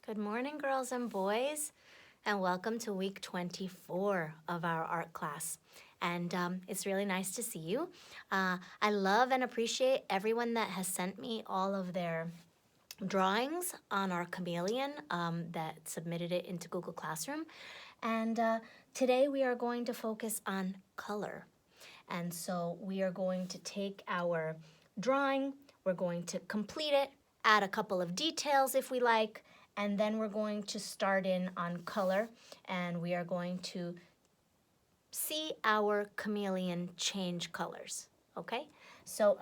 Good morning, girls and boys, and welcome to week 24 of our art class. And it's really nice to see you. I love and appreciate everyone that has sent me all of their drawings on our chameleon that submitted it into Google Classroom. And today we are going to focus on color. And so we are going to take our drawing, we're going to complete it, add a couple of details if we like, and then we're going to start in on color, and we are going to see our chameleon change colors, okay? So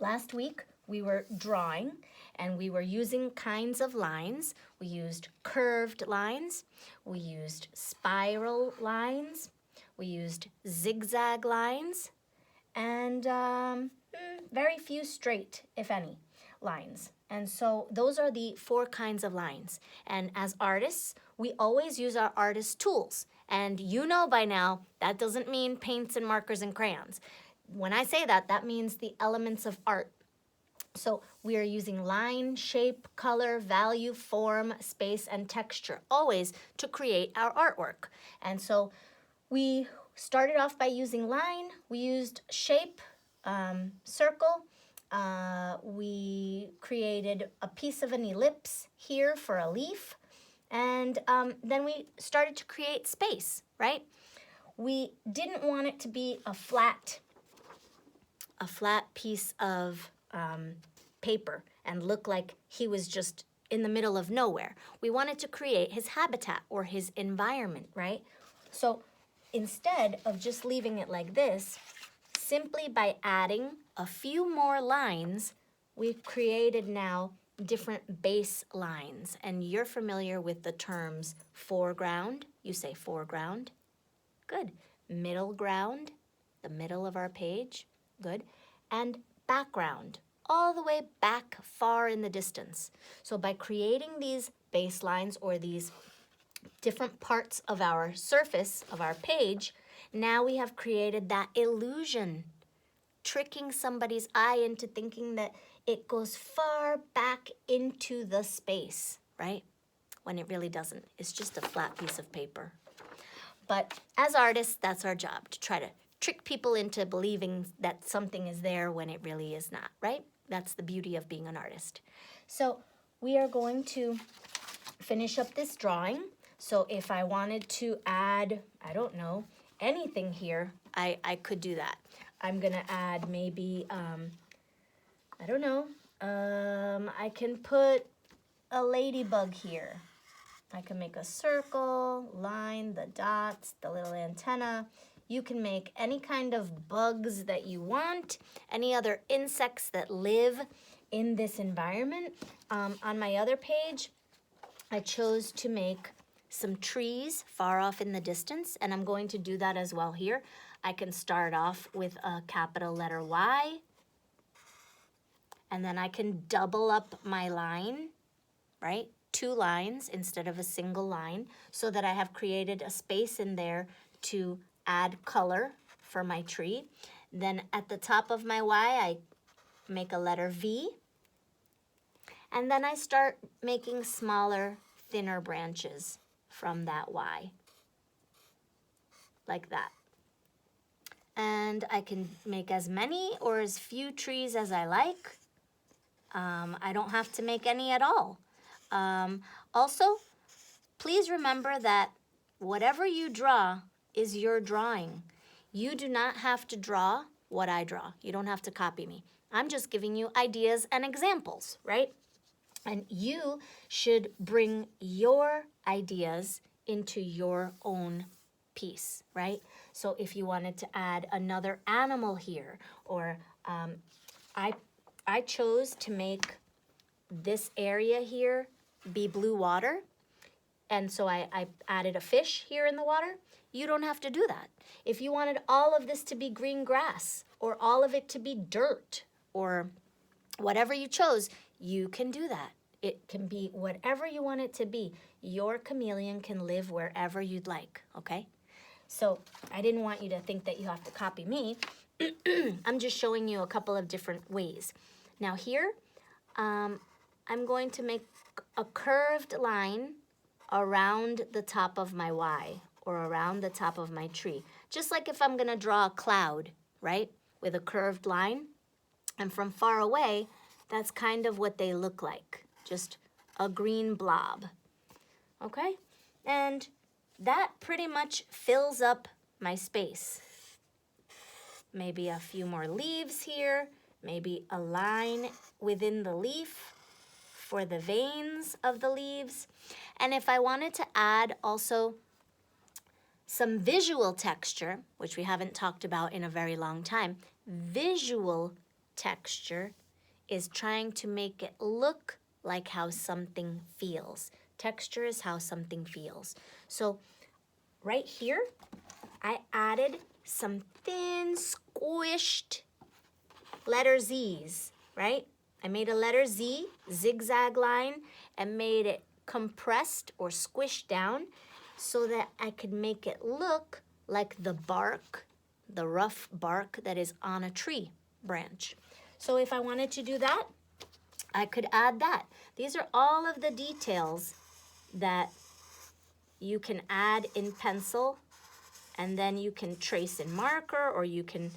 last week we were drawing and we were using kinds of lines. We used curved lines, we used spiral lines, we used zigzag lines, and very few straight, if any, lines. And so those are the 4 kinds of lines. And as artists, we always use our artist tools. And you know by now, that doesn't mean paints and markers and crayons. When I say that, that means the elements of art. So we are using line, shape, color, value, form, space, and texture, always to create our artwork. And so we started off by using line, we used shape, circle, we created a piece of an ellipse here for a leaf, and then we started to create space, right? We didn't want it to be a flat piece of paper and look like he was just in the middle of nowhere. We wanted to create his habitat or his environment, right? So instead of just leaving it like this, simply by adding a few more lines, we've created now different base lines. And you're familiar with the terms foreground. You say foreground. Good. Middle ground, the middle of our page. Good. And background, all the way back far in the distance. So by creating these baselines or these different parts of our surface of our page, now we have created that illusion, tricking somebody's eye into thinking that it goes far back into the space, right? When it really doesn't. It's just a flat piece of paper. But as artists, that's our job, to try to trick people into believing that something is there when it really is not, right? That's the beauty of being an artist. So we are going to finish up this drawing. So if I wanted to add, I don't know, anything here, I could do that. I'm gonna add maybe, I don't know, I can put a ladybug here. I can make a circle, line, the dots, the little antenna. You can make any kind of bugs that you want, any other insects that live in this environment. On my other page, I chose to make some trees far off in the distance, and I'm going to do that as well here. I can start off with a capital letter Y, and then I can double up my line, right? 2 lines instead of a single line, so that I have created a space in there to add color for my tree. Then at the top of my Y, I make a letter V, and then I start making smaller, thinner branches from that Y, like that. And I can make as many or as few trees as I like. I don't have to make any at all. Also, please remember that whatever you draw is your drawing. You do not have to draw what I draw. You don't have to copy me. I'm just giving you ideas and examples, right? And you should bring your ideas into your own piece, right? So if you wanted to add another animal here, or I chose to make this area here be blue water, and so I added a fish here in the water. You don't have to do that. If you wanted all of this to be green grass, or all of it to be dirt, or whatever you chose, you can do that. It can be whatever you want it to be. Your chameleon can live wherever you'd like, okay? So I didn't want you to think that you have to copy me. I'm just showing you a couple of different ways. Now here, I'm going to make a curved line around the top of my Y or around the top of my tree. Just like if I'm gonna draw a cloud, right? With a curved line. And from far away, that's kind of what they look like. Just a green blob, okay? And that pretty much fills up my space. Maybe a few more leaves here, maybe a line within the leaf for the veins of the leaves. And if I wanted to add also some visual texture, which we haven't talked about in a very long time, visual texture is trying to make it look like how something feels. Texture is how something feels. So right here, I added some thin, squished letter Z's, right? I made a letter Z, zigzag line, and made it compressed or squished down so that I could make it look like the bark, the rough bark that is on a tree branch. So if I wanted to do that, I could add that. These are all of the details that you can add in pencil, and then you can trace in marker, or you can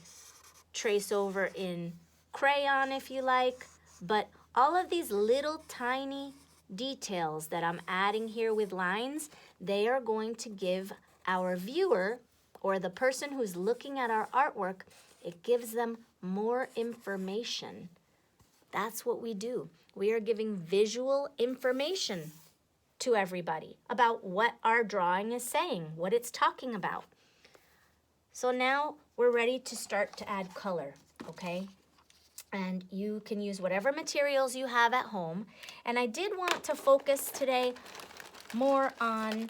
trace over in crayon if you like. But all of these little tiny details that I'm adding here with lines, they are going to give our viewer or the person who's looking at our artwork, it gives them more information. That's what we do. We are giving visual information to everybody about what our drawing is saying, what it's talking about. So now we're ready to start to add color, okay? And you can use whatever materials you have at home. And I did want to focus today more on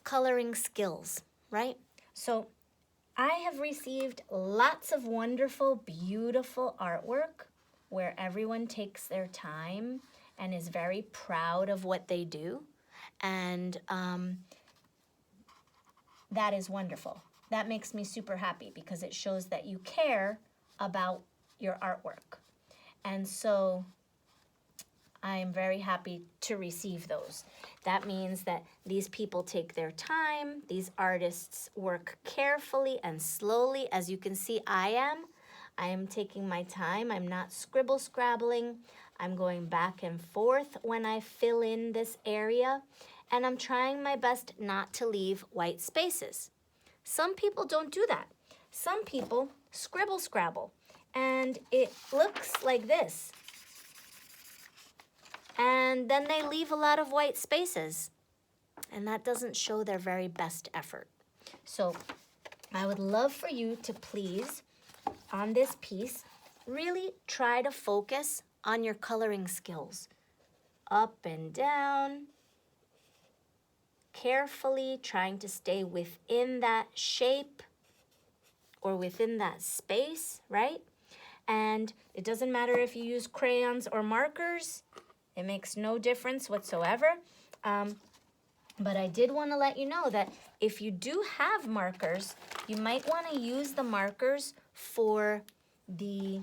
coloring skills, right? So I have received lots of wonderful, beautiful artwork where everyone takes their time and is very proud of what they do. And that is wonderful. That makes me super happy because it shows that you care about your artwork. And so I'm very happy to receive those. That means that these people take their time, these artists work carefully and slowly. As you can see, I am taking my time. I'm not scrabbling. I'm going back and forth when I fill in this area, and I'm trying my best not to leave white spaces. Some people don't do that. Some people scrabble, and it looks like this. And then they leave a lot of white spaces, and that doesn't show their very best effort. So I would love for you to please, on this piece, really try to focus on your coloring skills. Up and down, carefully trying to stay within that shape or within that space, right? And it doesn't matter if you use crayons or markers. It makes no difference whatsoever. But I did want to let you know that if you do have markers, you might want to use the markers for the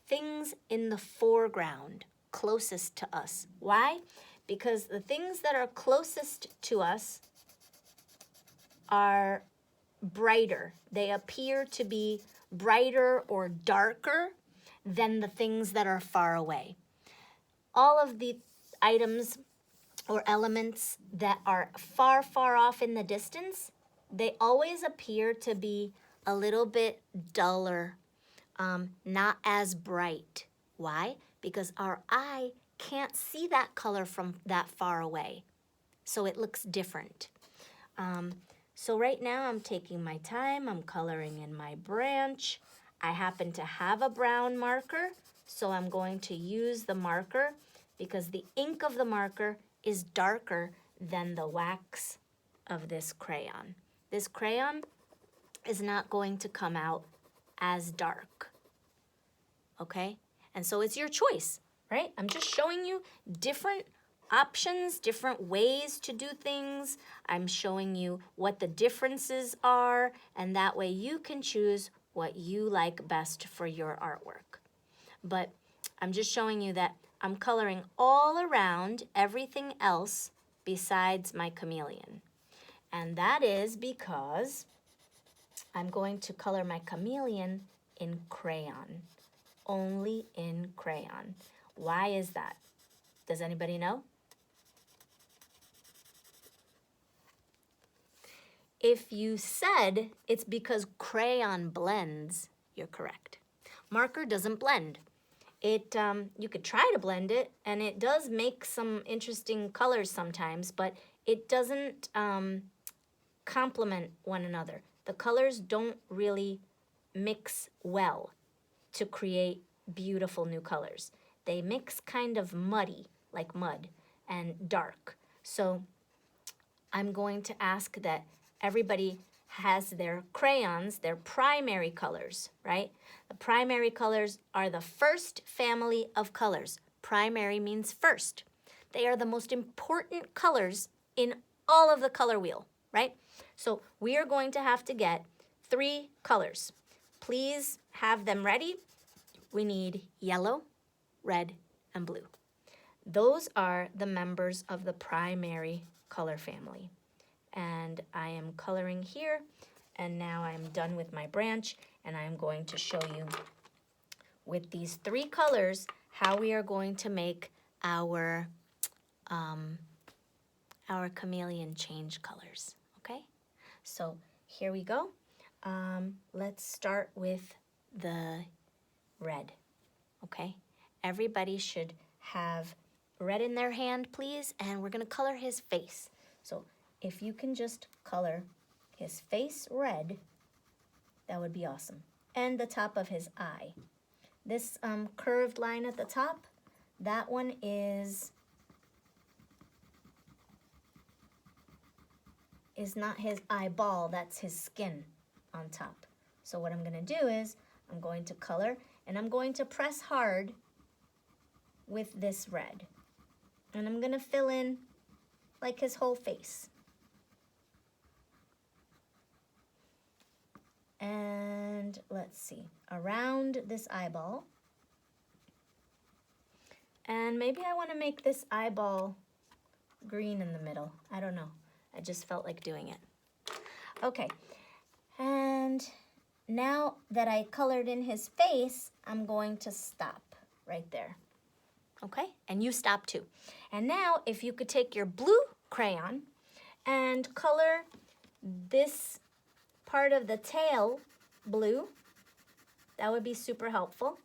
things in the foreground closest to us. Why? Because the things that are closest to us are brighter. They appear to be brighter or darker than the things that are far away. All of the items or elements that are far, far off in the distance, they always appear to be a little bit duller, not as bright. Why? Because our eye can't see that color from that far away, so it looks different. So right now I'm taking my time, I'm coloring in my branch. I happen to have a brown marker, so I'm going to use the marker because the ink of the marker is darker than the wax of this crayon. This crayon is not going to come out as dark, okay? And so it's your choice, right? I'm just showing you different options, different ways to do things. I'm showing you what the differences are, and that way you can choose what you like best for your artwork. But I'm just showing you that I'm coloring all around everything else besides my chameleon. And that is because I'm going to color my chameleon in crayon, only in crayon. Why is that? Does anybody know? If you said it's because crayon blends, you're correct. Marker doesn't blend. It you could try to blend it, and it does make some interesting colors sometimes, but it doesn't complement one another. The colors don't really mix well to create beautiful new colors. They mix kind of muddy, like mud, and dark. So I'm going to ask that everybody has their crayons, their primary colors, right? The primary colors are the first family of colors. Primary means first. They are the most important colors in all of the color wheel, right? So we are going to have to get 3 colors. Please have them ready. We need yellow, red, and blue. Those are the members of the primary color family. And I am coloring here, and now I'm done with my branch, and I'm going to show you with these 3 colors how we are going to make our chameleon change colors, okay? So here we go. Let's start with the red, okay? Everybody should have red in their hand, please, and we're gonna color his face. So if you can just color his face red, that would be awesome. And the top of his eye. This curved line at the top, that one is not his eyeball, that's his skin on top. So what I'm gonna do is, I'm going to color, and I'm going to press hard with this red. And I'm gonna fill in like his whole face. And let's see, around this eyeball. And maybe I wanna make this eyeball green in the middle. I don't know, I just felt like doing it. Okay, and now that I colored in his face, I'm going to stop right there. Okay, and you stop too. And now if you could take your blue crayon and color this part of the tail blue, that would be super helpful.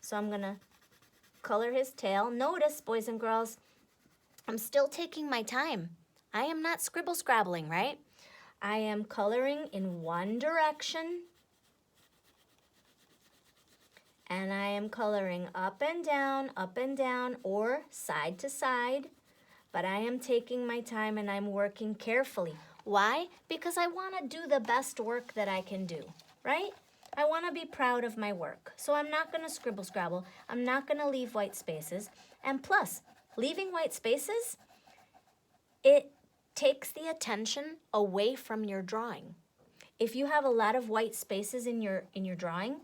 So I'm gonna color his tail. Notice, boys and girls, I'm still taking my time. I am not scribble scrabbling, right? I am coloring in one direction, and I am coloring up and down, or side to side, but I am taking my time and I'm working carefully. Why? Because I want to do the best work that I can do, right? I want to be proud of my work. So I'm not going to scribble scrabble. I'm not going to leave white spaces. And plus, leaving white spaces, it takes the attention away from your drawing. If you have a lot of white spaces in your drawing,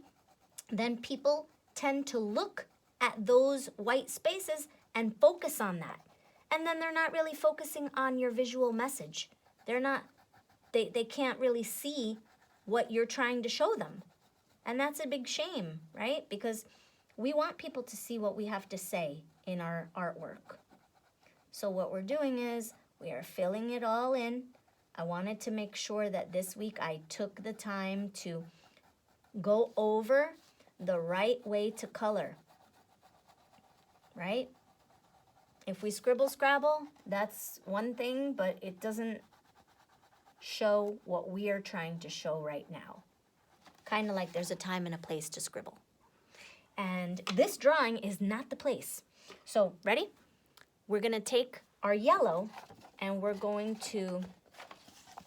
then people tend to look at those white spaces and focus on that. And then they're not really focusing on your visual message. They can't really see what you're trying to show them. And that's a big shame, right? Because we want people to see what we have to say in our artwork. So what we're doing is we are filling it all in. I wanted to make sure that this week I took the time to go over the right way to color, right? If we scribble scrabble, that's one thing, but it doesn't show what we are trying to show right now. Kind of like there's a time and a place to scribble. And this drawing is not the place. So, ready? We're gonna take our yellow and we're going to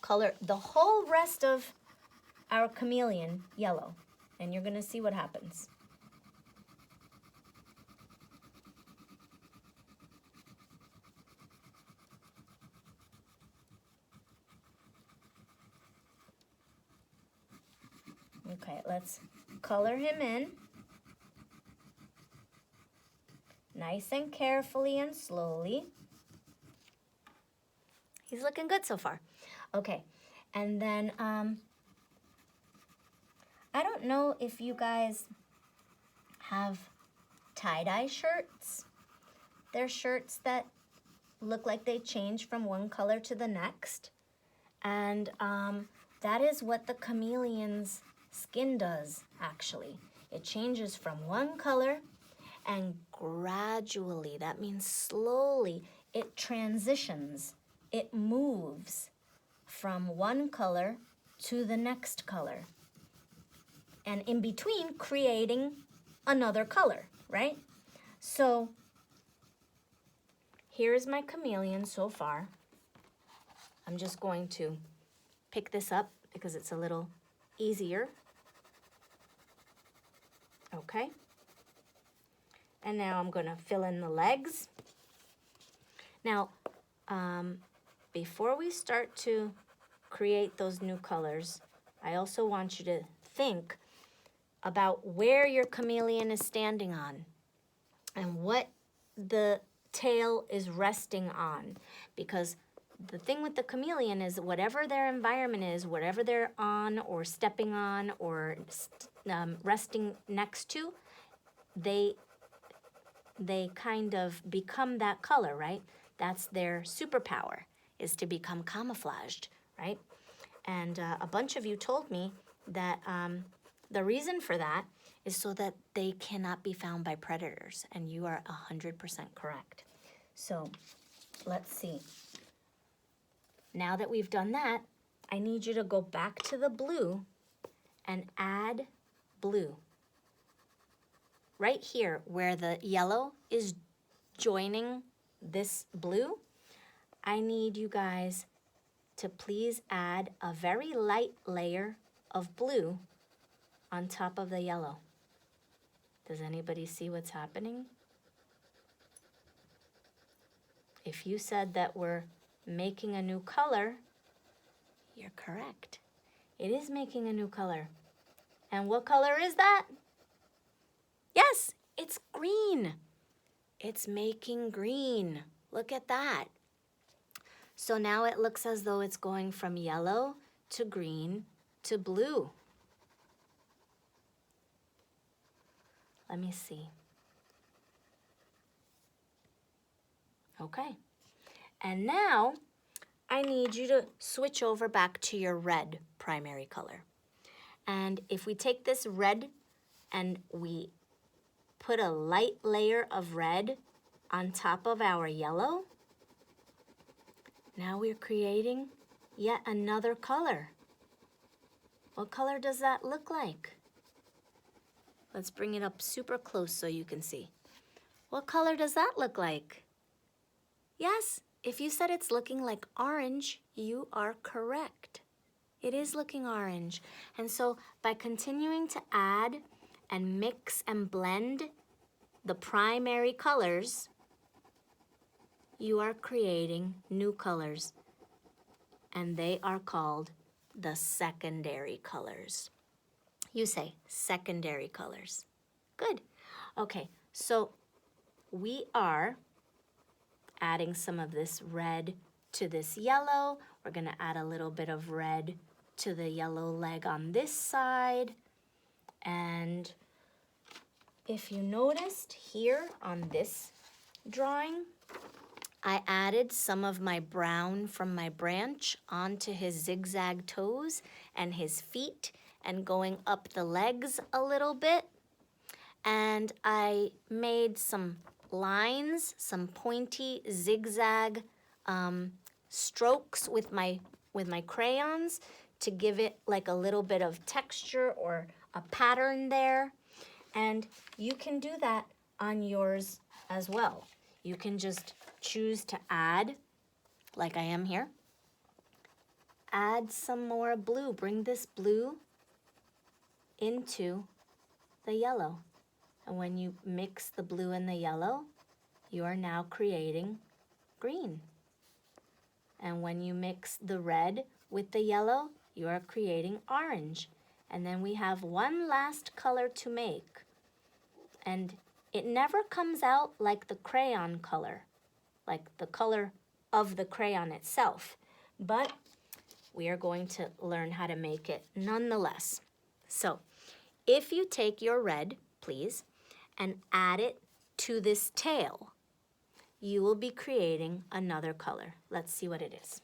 color the whole rest of our chameleon yellow. And you're gonna see what happens. Okay, let's color him in. nice and carefully and slowly. He's looking good so far. Okay, and then I don't know if you guys have tie-dye shirts. They're shirts that look like they change from one color to the next. And that is what the chameleon's skin does, actually. It changes from one color and gradually, that means slowly, it transitions. It moves from one color to the next color. And in between, creating another color, right? So here's my chameleon so far. I'm just going to pick this up because it's a little easier. Okay. And now I'm going to fill in the legs. Now, before we start to create those new colors, I also want you to think about where your chameleon is standing on and what the tail is resting on. Because the thing with the chameleon is whatever their environment is, whatever they're on or stepping on or resting next to, they kind of become that color, right? That's their superpower, is to become camouflaged, right? And a bunch of you told me that the reason for that is so that they cannot be found by predators, and you are 100% correct. So let's see. Now that we've done that, I need you to go back to the blue and add blue. Right here where the yellow is joining this blue, I need you guys to please add a very light layer of blue on top of the yellow. Does anybody see what's happening? If you said that we're making a new color, you're correct. It is making a new color. And what color is that? Yes, it's green. It's making green. Look at that. So now it looks as though it's going from yellow to green to blue. Let me see. Okay. And now I need you to switch over back to your red primary color. And if we take this red and we put a light layer of red on top of our yellow, now we're creating yet another color. What color does that look like? Let's bring it up super close so you can see. What color does that look like? Yes, if you said it's looking like orange, you are correct. It is looking orange. And so by continuing to add and mix and blend the primary colors, you are creating new colors. And they are called the secondary colors. You say secondary colors. Good. Okay, so we are adding some of this red to this yellow. We're going to add a little bit of red to the yellow leg on this side. And if you noticed here on this drawing, I added some of my brown from my branch onto his zigzag toes and his feet and going up the legs a little bit. And I made some lines, some pointy zigzag strokes with my crayons to give it like a little bit of texture or a pattern there. And you can do that on yours as well. You can just choose to add, like I am here, add some more blue. Bring this blue into the yellow. And when you mix the blue and the yellow, you are now creating green. And when you mix the red with the yellow, you are creating orange. And then we have one last color to make. And it never comes out like the crayon color, like the color of the crayon itself. But we are going to learn how to make it nonetheless. So if you take your red, please, and add it to this tail, you will be creating another color. Let's see what it is.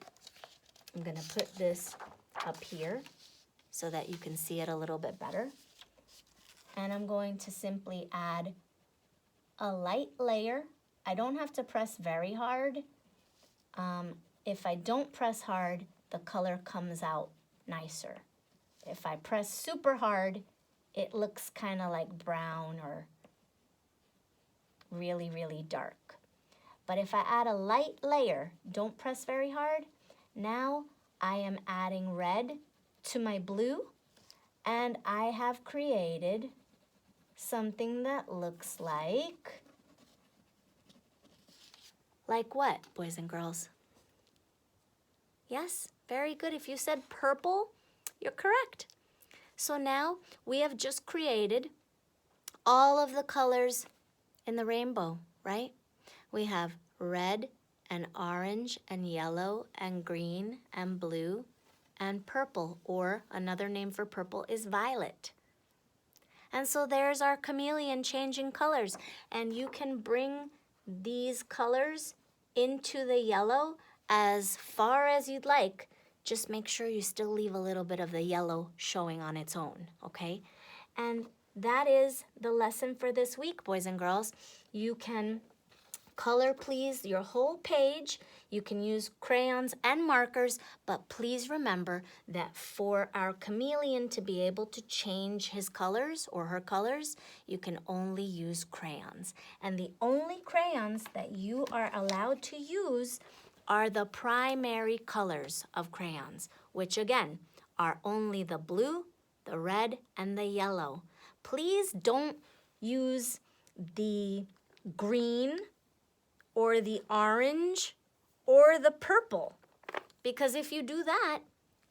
I'm gonna put this up here so that you can see it a little bit better. And I'm going to simply add a light layer. I don't have to press very hard. If I don't press hard, the color comes out nicer. If I press super hard, it looks kind of like brown or really, really dark. But if I add a light layer, don't press very hard, now I am adding red to my blue, and I have created something that looks like what, boys and girls? Yes, very good. If you said purple, you're correct. So now we have just created all of the colors in the rainbow, right? We have red and orange and yellow and green and blue and purple, or another name for purple is violet. And so there's our chameleon changing colors, and you can bring these colors into the yellow as far as you'd like. Just make sure you still leave a little bit of the yellow showing on its own, okay? And that is the lesson for this week, boys and girls. You can color, please, your whole page. You can use crayons and markers, but please remember that for our chameleon to be able to change his colors or her colors, you can only use crayons. And the only crayons that you are allowed to use are the primary colors of crayons, which again are only the blue, the red, and the yellow. Please don't use the green or the orange or the purple, because if you do that,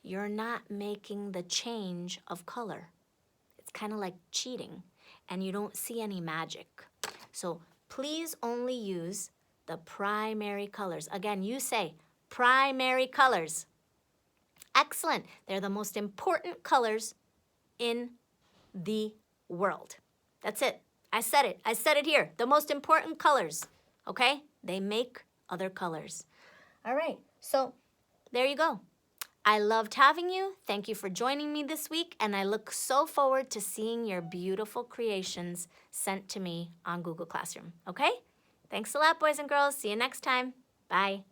you're not making the change of color. It's kind of like cheating, and you don't see any magic. So please only use the primary colors. Again, you say primary colors. Excellent. They're the most important colors in the world. That's it. I said it. I said it here. The most important colors, okay? They make other colors. All right, so there you go. I loved having you. Thank you for joining me this week, and I look so forward to seeing your beautiful creations sent to me on Google Classroom, okay? Thanks a lot, boys and girls. See you next time. Bye.